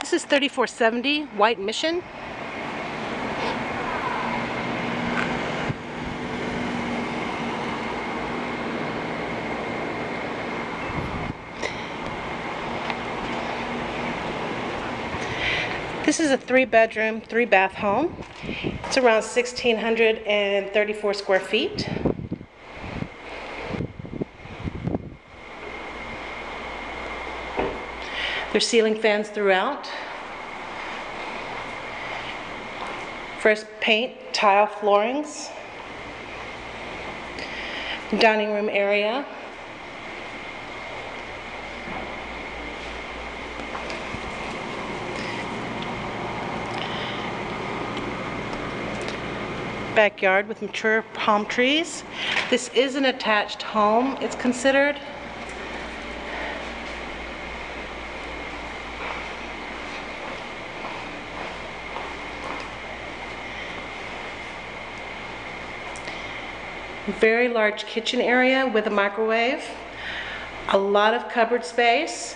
This is 3470 White Mission. This is a 3-bedroom, 3-bath home. It's around 1,634 square feet. There's ceiling fans throughout. Fresh paint, tile floorings. Dining room area. Backyard with mature palm trees. This is an attached home, it's considered. Very large kitchen area with a microwave. A lot of cupboard space.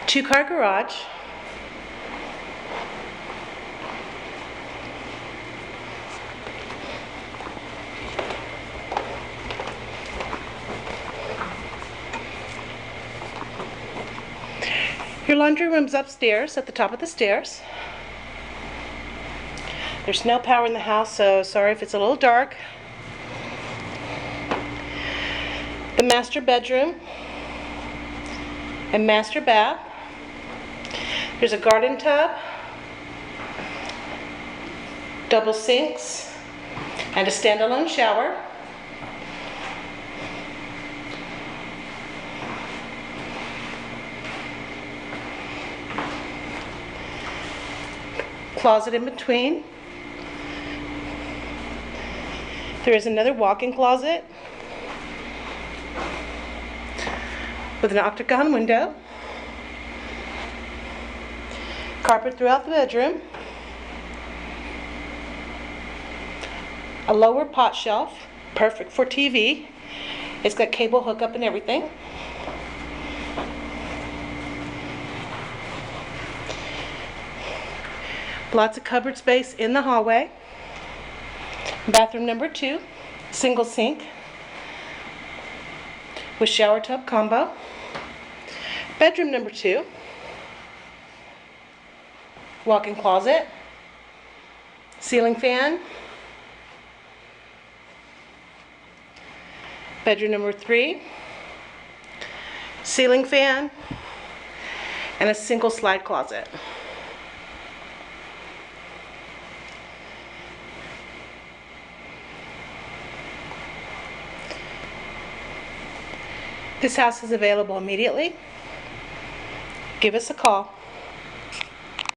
2-car garage. Your laundry room's upstairs at the top of the stairs. There's no power in the house, so sorry if it's a little dark. The master bedroom and master bath. There's a garden tub, double sinks, and a standalone shower. Closet in between. There is another walk-in closet with an octagon window. Carpet throughout the bedroom. A lower pot shelf, perfect for TV. It's got cable hookup and everything. Lots of cupboard space in the hallway. Bathroom number 2, single sink with shower tub combo. Bedroom number 2, walk-in closet, ceiling fan. Bedroom number 3, ceiling fan, and a single slide closet. This house is available immediately. Give us a call.